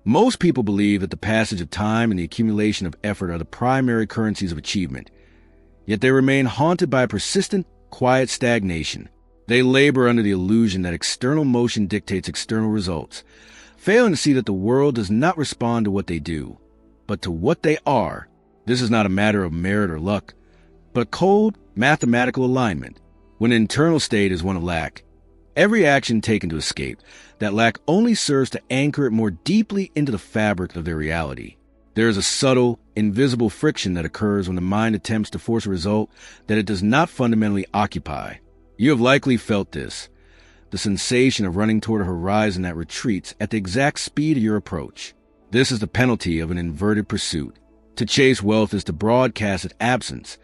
Most people believe that the passage of time and the accumulation of effort are the primary currencies of achievement, yet they remain haunted by a persistent, quiet stagnation. They labor under the illusion that external motion dictates external results, failing to see that the world does not respond to what they do, but to what they are. This is not a matter of merit or luck, but cold, mathematical alignment. When an internal state is one of lack, every action taken to escape that lack only serves to anchor it more deeply into the fabric of their reality. There is a subtle, invisible friction that occurs when the mind attempts to force a result that it does not fundamentally occupy. You have likely felt this, the sensation of running toward a horizon that retreats at the exact speed of your approach. This is the penalty of an inverted pursuit. To chase wealth is to broadcast its absence.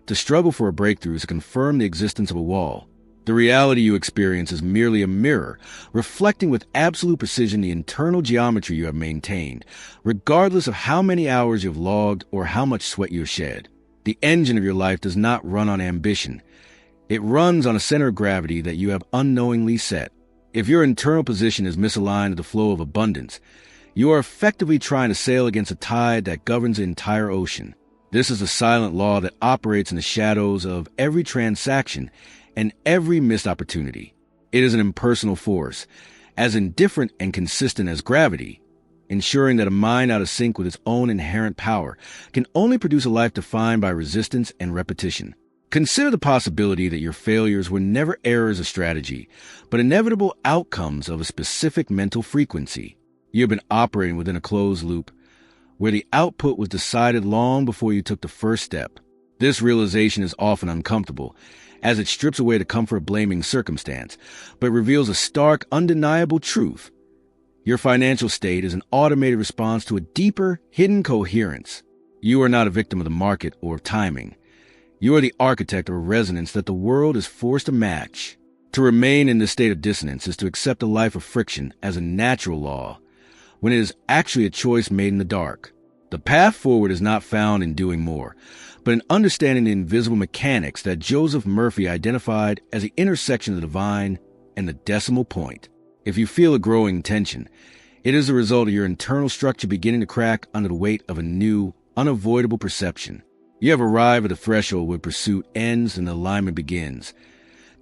To struggle for a breakthrough is to confirm the existence of a wall. The reality you experience is merely a mirror, reflecting with absolute precision the internal geometry you have maintained, regardless of how many hours you have logged or how much sweat you have shed. The engine of your life does not run on ambition. It runs on a center of gravity that you have unknowingly set. If your internal position is misaligned with the flow of abundance, you are effectively trying to sail against a tide that governs the entire ocean. This is a silent law that operates in the shadows of every transaction and every missed opportunity. It is an impersonal force, as indifferent and consistent as gravity, ensuring that a mind out of sync with its own inherent power can only produce a life defined by resistance and repetition. Consider the possibility that your failures were never errors of strategy, but inevitable outcomes of a specific mental frequency. You have been operating within a closed loop, where the output was decided long before you took the first step. This realization is often uncomfortable, as it strips away the comfort of blaming circumstance, but reveals a stark, undeniable truth. Your financial state is an automated response to a deeper, hidden coherence. You are not a victim of the market or of timing. You are the architect of a resonance that the world is forced to match. To remain in this state of dissonance is to accept a life of friction as a natural law, when it is actually a choice made in the dark. The path forward is not found in doing more, but in understanding the invisible mechanics that Joseph Murphy identified as the intersection of the divine and the decimal point. If you feel a growing tension, it is the result of your internal structure beginning to crack under the weight of a new, unavoidable perception. You have arrived at a threshold where pursuit ends and alignment begins.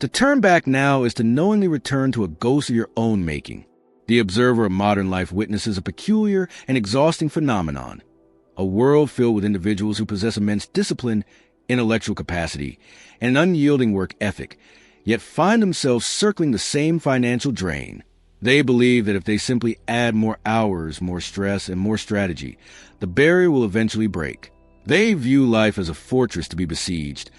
To turn back now is to knowingly return to a ghost of your own making. The observer of modern life witnesses a peculiar and exhausting phenomenon. A world filled with individuals who possess immense discipline, intellectual capacity, and an unyielding work ethic, yet find themselves circling the same financial drain. They believe that if they simply add more hours, more stress, and more strategy, the barrier will eventually break. They view life as a fortress to be besieged,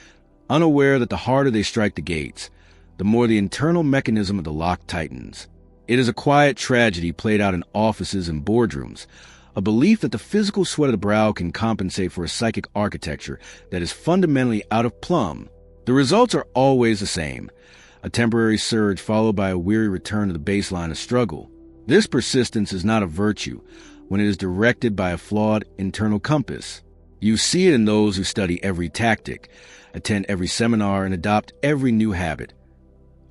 unaware that the harder they strike the gates, the more the internal mechanism of the lock tightens. It is a quiet tragedy played out in offices and boardrooms, a belief that the physical sweat of the brow can compensate for a psychic architecture that is fundamentally out of plumb. The results are always the same, a temporary surge followed by a weary return to the baseline of struggle. This persistence is not a virtue when it is directed by a flawed internal compass. You see it in those who study every tactic, attend every seminar, and adopt every new habit,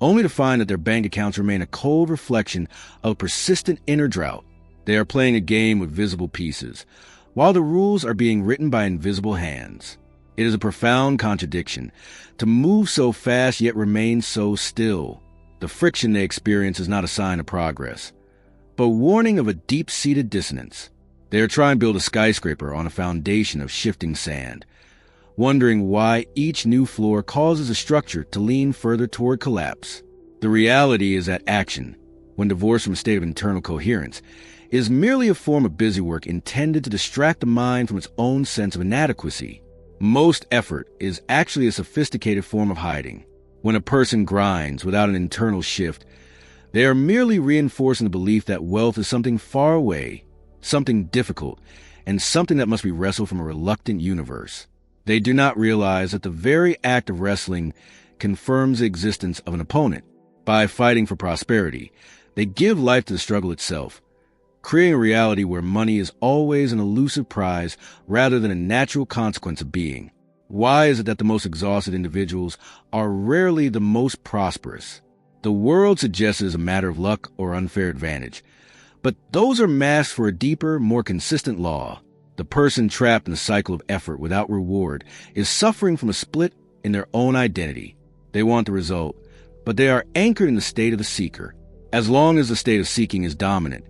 only to find that their bank accounts remain a cold reflection of a persistent inner drought. They are playing a game with visible pieces, while the rules are being written by invisible hands. It is a profound contradiction to move so fast yet remain so still. The friction they experience is not a sign of progress, but warning of a deep-seated dissonance. They are trying to build a skyscraper on a foundation of shifting sand, wondering why each new floor causes a structure to lean further toward collapse. The reality is that action, when divorced from a state of internal coherence, is merely a form of busywork intended to distract the mind from its own sense of inadequacy. Most effort is actually a sophisticated form of hiding. When a person grinds without an internal shift, they are merely reinforcing the belief that wealth is something far away, something difficult, and something that must be wrestled from a reluctant universe. They do not realize that the very act of wrestling confirms the existence of an opponent. By fighting for prosperity, they give life to the struggle itself, creating a reality where money is always an elusive prize rather than a natural consequence of being. Why is it that the most exhausted individuals are rarely the most prosperous? The world suggests it is a matter of luck or unfair advantage, But those are masks for a deeper, more consistent law. The person trapped in the cycle of effort without reward is suffering from a split in their own identity. They want the result, but they are anchored in the state of the seeker. As long as the state of seeking is dominant,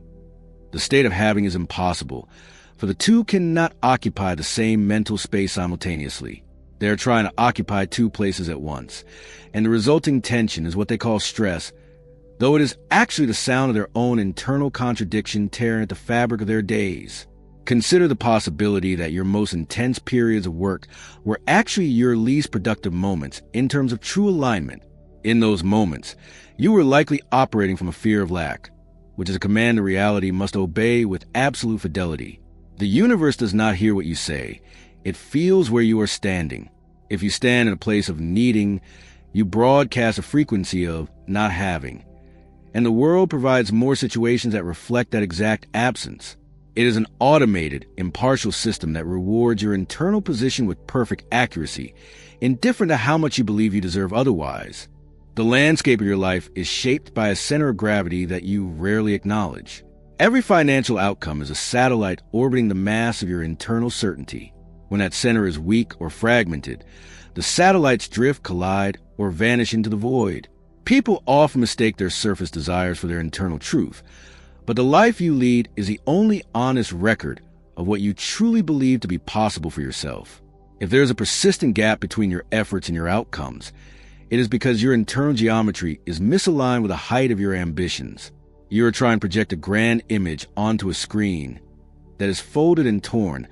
the state of having is impossible, for the two cannot occupy the same mental space simultaneously. They are trying to occupy two places at once, and the resulting tension is what they call stress, though it is actually the sound of their own internal contradiction tearing at the fabric of their days. Consider the possibility that your most intense periods of work were actually your least productive moments in terms of true alignment. In those moments, you were likely operating from a fear of lack, which is a command the reality must obey with absolute fidelity. The universe does not hear what you say. It feels where you are standing. If you stand in a place of needing, you broadcast a frequency of not having. And the world provides more situations that reflect that exact absence. It is an automated, impartial system that rewards your internal position with perfect accuracy, indifferent to how much you believe you deserve otherwise. The landscape of your life is shaped by a center of gravity that you rarely acknowledge. Every financial outcome is a satellite orbiting the mass of your internal certainty. When that center is weak or fragmented, the satellites drift, collide, or vanish into the void. People often mistake their surface desires for their internal truth, but the life you lead is the only honest record of what you truly believe to be possible for yourself. If there is a persistent gap between your efforts and your outcomes, it is because your internal geometry is misaligned with the height of your ambitions. You are trying to project a grand image onto a screen that is folded and torn,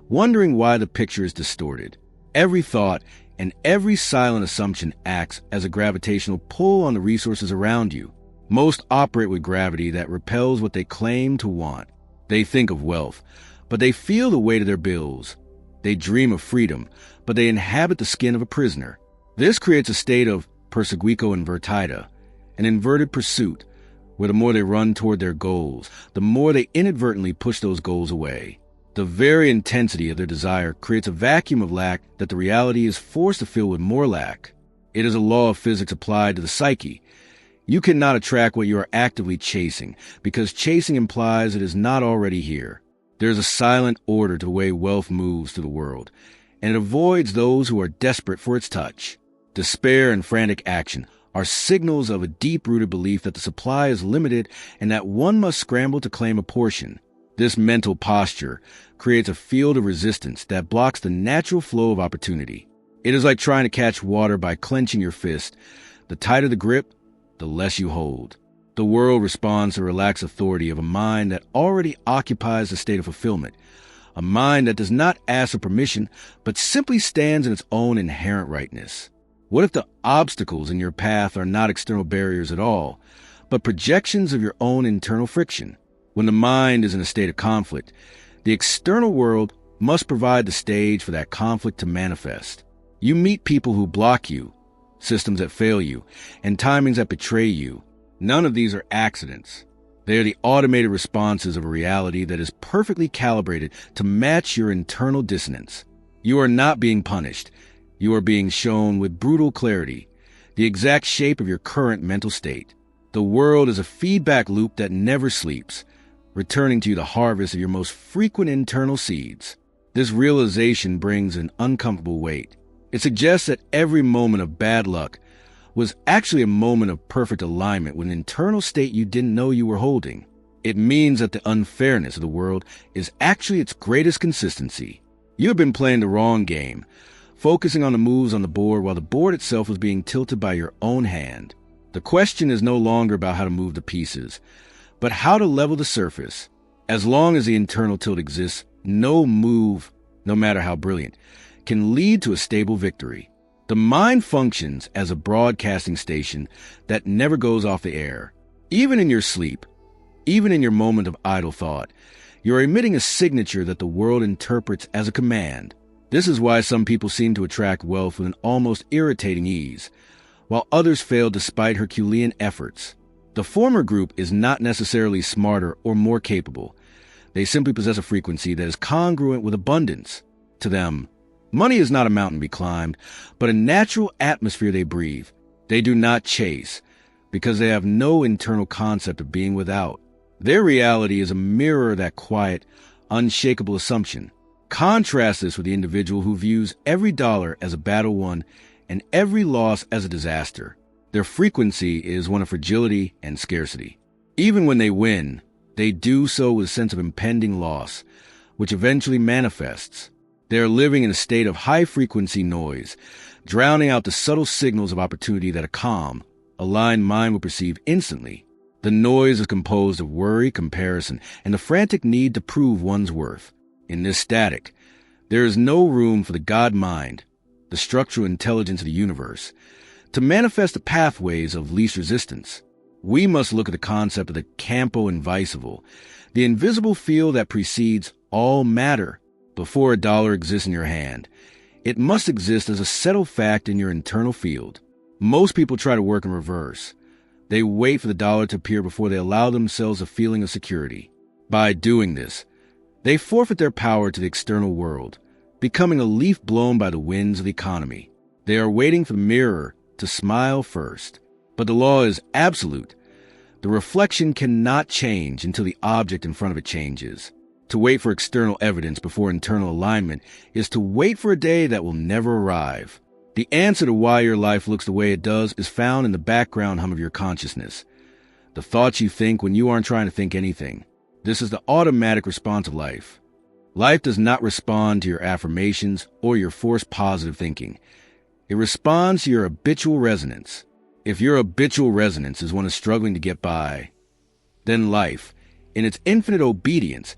wondering why the picture is distorted. Every thought and every silent assumption acts as a gravitational pull on the resources around you. Most operate with gravity that repels what they claim to want. They think of wealth, but they feel the weight of their bills. They dream of freedom, but they inhabit the skin of a prisoner. This creates a state of perseguico invertida, an inverted pursuit, where the more they run toward their goals, the more they inadvertently push those goals away. The very intensity of their desire creates a vacuum of lack that the reality is forced to fill with more lack. It is a law of physics applied to the psyche. You cannot attract what you are actively chasing, because chasing implies it is not already here. There is a silent order to the way wealth moves through the world, and it avoids those who are desperate for its touch. Despair and frantic action are signals of a deep-rooted belief that the supply is limited and that one must scramble to claim a portion. This mental posture creates a field of resistance that blocks the natural flow of opportunity. It is like trying to catch water by clenching your fist. The tighter the grip, the less you hold. The world responds to the relaxed authority of a mind that already occupies the state of fulfillment, a mind that does not ask for permission, but simply stands in its own inherent rightness. What if the obstacles in your path are not external barriers at all, but projections of your own internal friction? When the mind is in a state of conflict, the external world must provide the stage for that conflict to manifest. You meet people who block you, systems that fail you, and timings that betray you. None of these are accidents. They are the automated responses of a reality that is perfectly calibrated to match your internal dissonance. You are not being punished. You are being shown with brutal clarity the exact shape of your current mental state. The world is a feedback loop that never sleeps, returning to you the harvest of your most frequent internal seeds. This realization brings an uncomfortable weight. It suggests that every moment of bad luck was actually a moment of perfect alignment with an internal state you didn't know you were holding. It means that the unfairness of the world is actually its greatest consistency. You have been playing the wrong game, focusing on the moves on the board while the board itself was being tilted by your own hand. The question is no longer about how to move the pieces, but how to level the surface. As long as the internal tilt exists, no move, no matter how brilliant, can lead to a stable victory. The mind functions as a broadcasting station that never goes off the air. Even in your sleep, even in your moment of idle thought, you are emitting a signature that the world interprets as a command. This is why some people seem to attract wealth with an almost irritating ease, while others fail despite Herculean efforts. The former group is not necessarily smarter or more capable. They simply possess a frequency that is congruent with abundance. To them, money is not a mountain to be climbed, but a natural atmosphere they breathe. They do not chase, because they have no internal concept of being without. Their reality is a mirror of that quiet, unshakable assumption. Contrast this with the individual who views every dollar as a battle won and every loss as a disaster. Their frequency is one of fragility and scarcity. Even when they win, they do so with a sense of impending loss, which eventually manifests. They are living in a state of high-frequency noise, drowning out the subtle signals of opportunity that a calm, aligned mind will perceive instantly. The noise is composed of worry, comparison, and the frantic need to prove one's worth. In this static, there is no room for the God mind, the structural intelligence of the universe, to manifest the pathways of least resistance. We must look at the concept of the campo invisibile, the invisible field that precedes all matter. Before a dollar exists in your hand, it must exist as a settled fact in your internal field. Most people try to work in reverse. They wait for the dollar to appear before they allow themselves a feeling of security. By doing this, they forfeit their power to the external world, becoming a leaf blown by the winds of the economy. They are waiting for the mirror to smile first. But the law is absolute. The reflection cannot change until the object in front of it changes. To wait for external evidence before internal alignment is to wait for a day that will never arrive. The answer to why your life looks the way it does is found in the background hum of your consciousness. The thoughts you think when you aren't trying to think anything. This is the automatic response of life. Life does not respond to your affirmations or your forced positive thinking. It responds to your habitual resonance. If your habitual resonance is one of struggling to get by, then life, in its infinite obedience,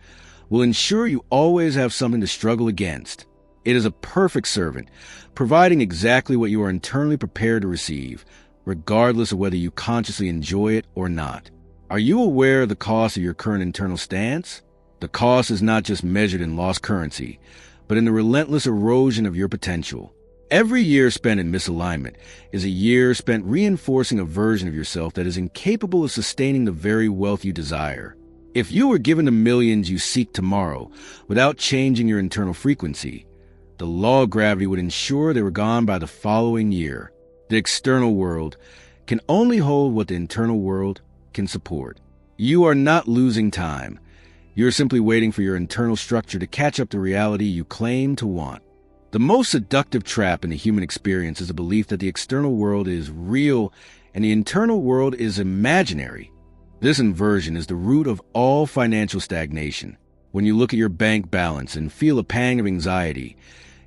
will ensure you always have something to struggle against. It is a perfect servant, providing exactly what you are internally prepared to receive, regardless of whether you consciously enjoy it or not. Are you aware of the cost of your current internal stance? The cost is not just measured in lost currency, but in the relentless erosion of your potential. Every year spent in misalignment is a year spent reinforcing a version of yourself that is incapable of sustaining the very wealth you desire. If you were given the millions you seek tomorrow without changing your internal frequency, the law of gravity would ensure they were gone by the following year. The external world can only hold what the internal world can support. You are not losing time. You are simply waiting for your internal structure to catch up to reality you claim to want. The most seductive trap in the human experience is the belief that the external world is real and the internal world is imaginary. This inversion is the root of all financial stagnation. When you look at your bank balance and feel a pang of anxiety,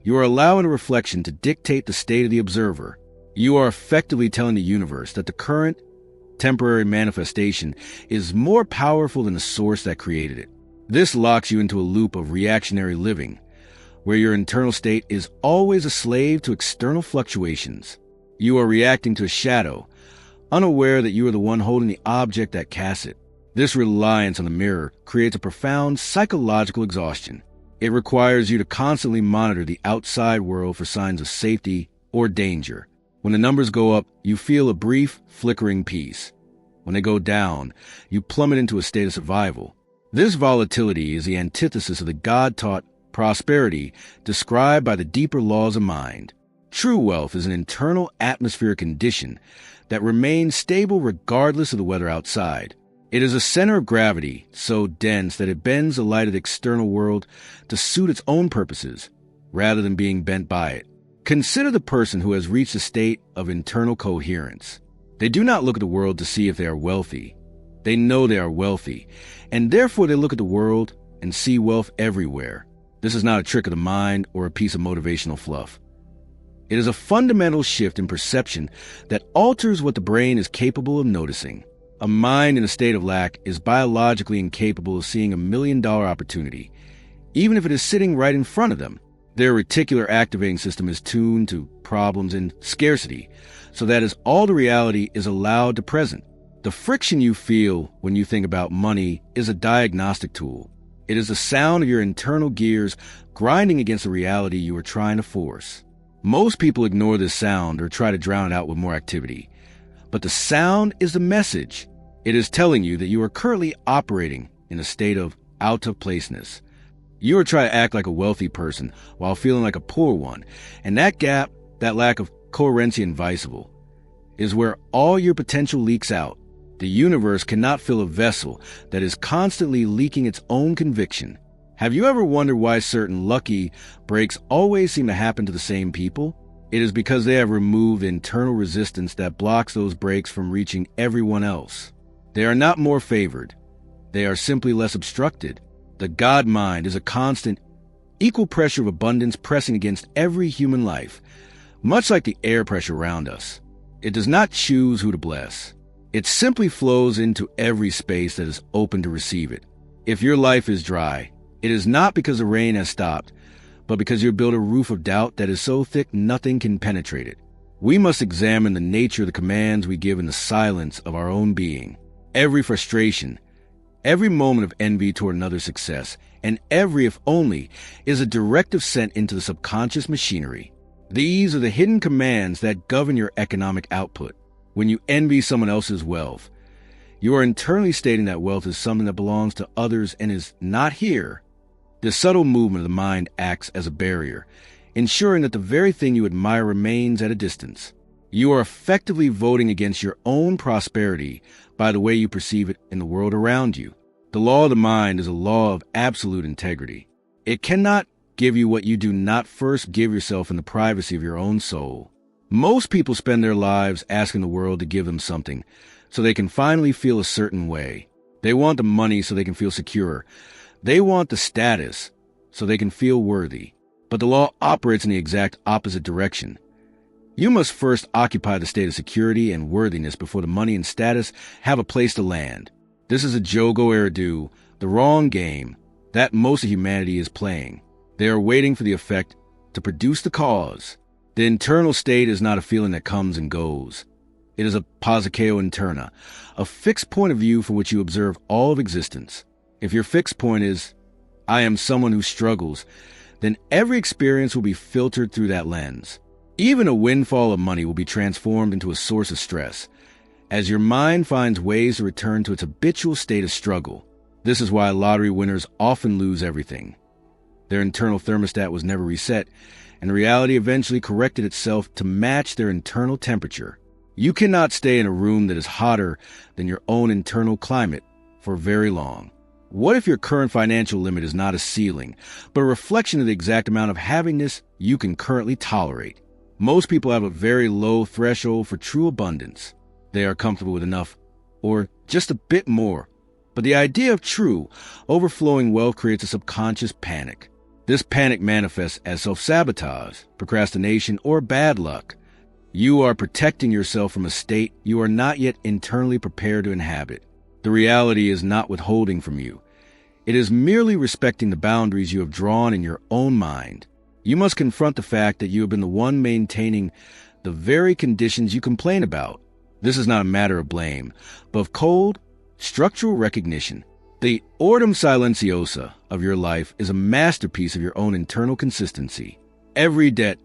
you are allowing a reflection to dictate the state of the observer. You are effectively telling the universe that the current, temporary manifestation is more powerful than the source that created it. This locks you into a loop of reactionary living, where your internal state is always a slave to external fluctuations. You are reacting to a shadow, unaware that you are the one holding the object that casts it. This reliance on the mirror creates a profound psychological exhaustion. It requires you to constantly monitor the outside world for signs of safety or danger. When the numbers go up, you feel a brief, flickering peace. When they go down, you plummet into a state of survival. This volatility is the antithesis of the God-taught prosperity described by the deeper laws of mind. True wealth is an internal atmospheric condition that remains stable regardless of the weather outside. It is a center of gravity so dense that it bends the light of the external world to suit its own purposes, rather than being bent by it. Consider the person who has reached a state of internal coherence. They do not look at the world to see if they are wealthy. They know they are wealthy, and therefore they look at the world and see wealth everywhere. This is not a trick of the mind or a piece of motivational fluff. It is a fundamental shift in perception that alters what the brain is capable of noticing. A mind in a state of lack is biologically incapable of seeing $1 million opportunity, even if it is sitting right in front of them. Their reticular activating system is tuned to problems and scarcity, so that as all the reality is allowed to present. The friction you feel when you think about money is a diagnostic tool. It is the sound of your internal gears grinding against the reality you are trying to force. Most people ignore this sound or try to drown it out with more activity. But the sound is the message. It is telling you that you are currently operating in a state of out-of-placeness. You are trying to act like a wealthy person while feeling like a poor one. And that gap, that lack of coherency invisibile, is where all your potential leaks out. The universe cannot fill a vessel that is constantly leaking its own conviction. Have you ever wondered why certain lucky breaks always seem to happen to the same people? It is because they have removed the internal resistance that blocks those breaks from reaching everyone else. They are not more favored. They are simply less obstructed. The God mind is a constant, equal pressure of abundance pressing against every human life, much like the air pressure around us. It does not choose who to bless. It simply flows into every space that is open to receive it. If your life is dry, it is not because the rain has stopped, but because you built a roof of doubt that is so thick nothing can penetrate it. We must examine the nature of the commands we give in the silence of our own being. Every frustration, every moment of envy toward another's success, and every if only, is a directive sent into the subconscious machinery. These are the hidden commands that govern your economic output. When you envy someone else's wealth, you are internally stating that wealth is something that belongs to others and is not here. This subtle movement of the mind acts as a barrier, ensuring that the very thing you admire remains at a distance. You are effectively voting against your own prosperity by the way you perceive it in the world around you. The law of the mind is a law of absolute integrity. It cannot give you what you do not first give yourself in the privacy of your own soul. Most people spend their lives asking the world to give them something so they can finally feel a certain way. They want the money so they can feel secure. They want the status so they can feel worthy. But the law operates in the exact opposite direction. You must first occupy the state of security and worthiness before the money and status have a place to land. This is a Jogo Eradu, the wrong game that most of humanity is playing. They are waiting for the effect to produce the cause. The internal state is not a feeling that comes and goes. It is a posiceo interna, a fixed point of view from which you observe all of existence. If your fixed point is, I am someone who struggles, then every experience will be filtered through that lens. Even a windfall of money will be transformed into a source of stress, as your mind finds ways to return to its habitual state of struggle. This is why lottery winners often lose everything. Their internal thermostat was never reset, and reality eventually corrected itself to match their internal temperature. You cannot stay in a room that is hotter than your own internal climate for very long. What if your current financial limit is not a ceiling, but a reflection of the exact amount of happiness you can currently tolerate? Most people have a very low threshold for true abundance. They are comfortable with enough, or just a bit more. But the idea of true, overflowing wealth creates a subconscious panic. This panic manifests as self-sabotage, procrastination, or bad luck. You are protecting yourself from a state you are not yet internally prepared to inhabit. The reality is not withholding from you. It is merely respecting the boundaries you have drawn in your own mind. You must confront the fact that you have been the one maintaining the very conditions you complain about. This is not a matter of blame, but of cold, structural recognition. The ordem silenciosa of your life is a masterpiece of your own internal consistency. Every debt,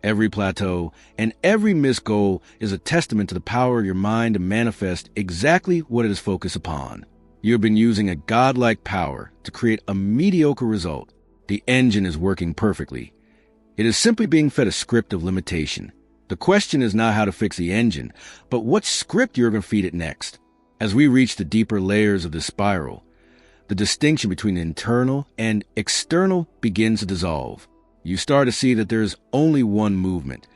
every plateau, and every missed goal is a testament to the power of your mind to manifest exactly what it is focused upon. You have been using a godlike power to create a mediocre result. The engine is working perfectly. It is simply being fed a script of limitation. The question is not how to fix the engine, but what script you're going to feed it next. As we reach the deeper layers of this spiral, the distinction between the internal and external begins to dissolve. You start to see that there is only one movement,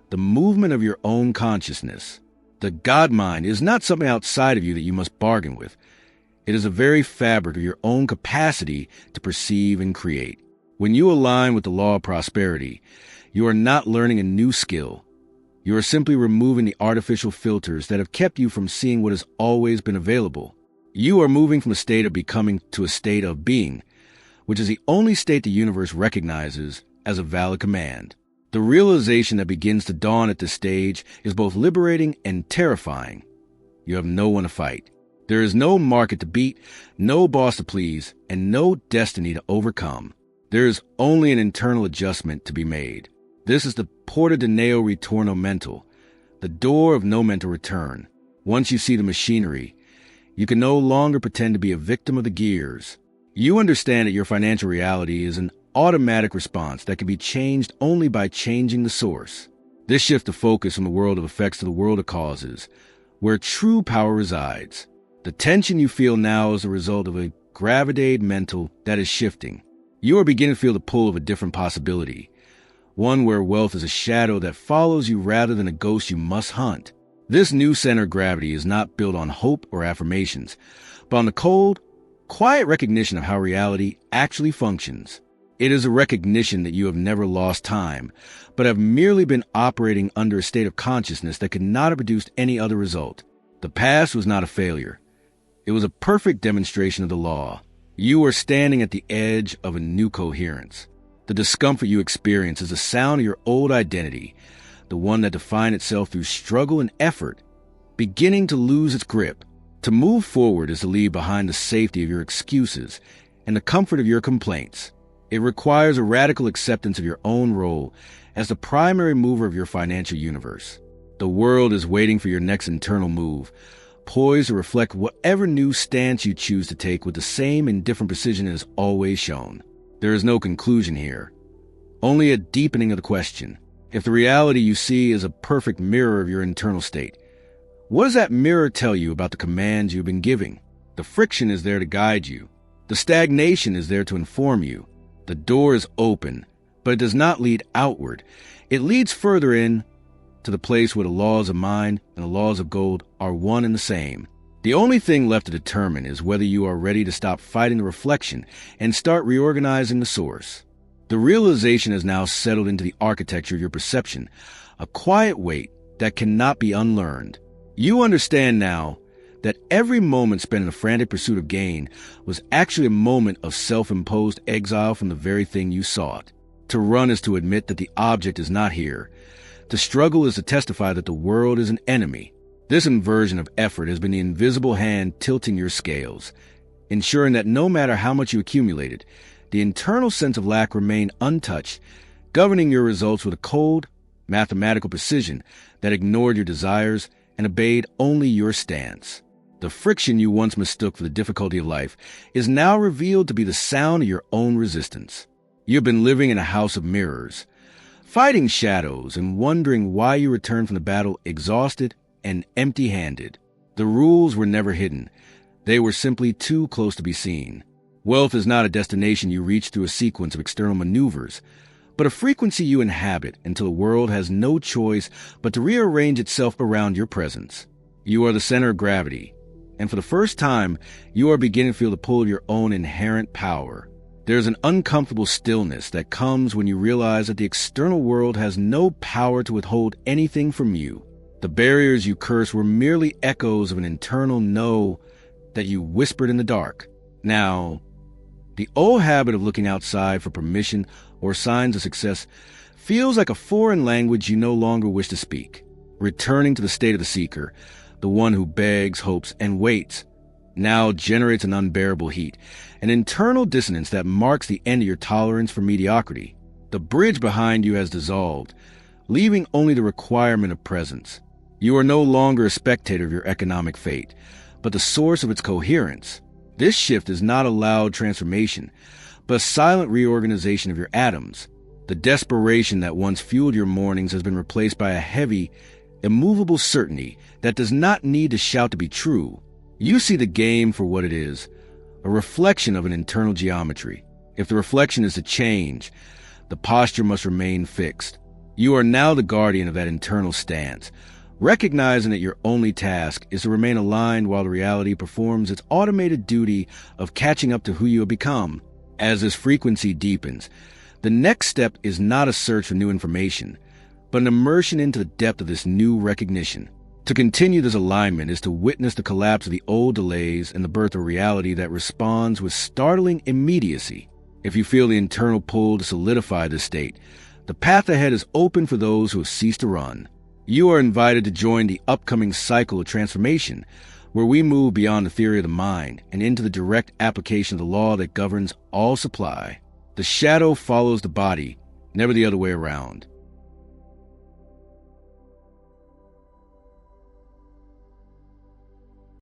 the movement of your own consciousness. The God mind is not something outside of you that you must bargain with. It is a very fabric of your own capacity to perceive and create. When you align with the law of prosperity, you are not learning a new skill. You are simply removing the artificial filters that have kept you from seeing what has always been available. You are moving from a state of becoming to a state of being, which is the only state the universe recognizes as a valid command. The realization that begins to dawn at this stage is both liberating and terrifying. You have no one to fight. There is no market to beat, no boss to please, and no destiny to overcome. There is only an internal adjustment to be made. This is the porta de neo ritorno mental, the door of no mental return. Once you see the machinery, you can no longer pretend to be a victim of the gears. You understand that your financial reality is an automatic response that can be changed only by changing the source. This shift of focus from the world of effects to the world of causes where true power resides. The tension you feel now is the result of a gravitate mental that is shifting. You are beginning to feel the pull of a different possibility, one where wealth is a shadow that follows you rather than a ghost you must hunt. This new center of gravity is not built on hope or affirmations, but on the cold, quiet recognition of how reality actually functions. It is a recognition that you have never lost time, but have merely been operating under a state of consciousness that could not have produced any other result. The past was not a failure. It was a perfect demonstration of the law. You are standing at the edge of a new coherence. The discomfort you experience is the sound of your old identity, the one that defined itself through struggle and effort, beginning to lose its grip. To move forward is to leave behind the safety of your excuses and the comfort of your complaints. It requires a radical acceptance of your own role as the primary mover of your financial universe. The world is waiting for your next internal move, poised to reflect whatever new stance you choose to take with the same indifferent precision it has always shown. There is no conclusion here, only a deepening of the question. If the reality you see is a perfect mirror of your internal state, what does that mirror tell you about the commands you've been giving? The friction is there to guide you. The stagnation is there to inform you. The door is open, but it does not lead outward. It leads further in to the place where the laws of mind and the laws of gold are one and the same. The only thing left to determine is whether you are ready to stop fighting the reflection and start reorganizing the source. The realization has now settled into the architecture of your perception, a quiet weight that cannot be unlearned. You understand now that every moment spent in a frantic pursuit of gain was actually a moment of self-imposed exile from the very thing you sought. To run is to admit that the object is not here. To struggle is to testify that the world is an enemy. This inversion of effort has been the invisible hand tilting your scales, ensuring that no matter how much you accumulated, the internal sense of lack remained untouched, governing your results with a cold, mathematical precision that ignored your desires and obeyed only your stance. The friction you once mistook for the difficulty of life is now revealed to be the sound of your own resistance. You have been living in a house of mirrors, fighting shadows and wondering why you returned from the battle exhausted and empty-handed. The rules were never hidden. They were simply too close to be seen. Wealth is not a destination you reach through a sequence of external maneuvers, but a frequency you inhabit until the world has no choice but to rearrange itself around your presence. You are the center of gravity, and for the first time, you are beginning to feel the pull of your own inherent power. There is an uncomfortable stillness that comes when you realize that the external world has no power to withhold anything from you. The barriers you curse were merely echoes of an internal no that you whispered in the dark. Now, the old habit of looking outside for permission or signs of success feels like a foreign language you no longer wish to speak. Returning to the state of the seeker, the one who begs, hopes, and waits, now generates an unbearable heat, an internal dissonance that marks the end of your tolerance for mediocrity. The bridge behind you has dissolved, leaving only the requirement of presence. You are no longer a spectator of your economic fate, but the source of its coherence. This shift is not a loud transformation, but a silent reorganization of your atoms. The desperation that once fueled your mornings has been replaced by a heavy, immovable certainty that does not need to shout to be true. You see the game for what it is, a reflection of an internal geometry. If the reflection is to change, the posture must remain fixed. You are now the guardian of that internal stance, recognizing that your only task is to remain aligned while the reality performs its automated duty of catching up to who you have become. As this frequency deepens, the next step is not a search for new information, but an immersion into the depth of this new recognition. To continue this alignment is to witness the collapse of the old delays and the birth of reality that responds with startling immediacy. If you feel the internal pull to solidify this state, the path ahead is open for those who have ceased to run. You are invited to join the upcoming cycle of transformation, where we move beyond the theory of the mind and into the direct application of the law that governs all supply. The shadow follows the body, never the other way around.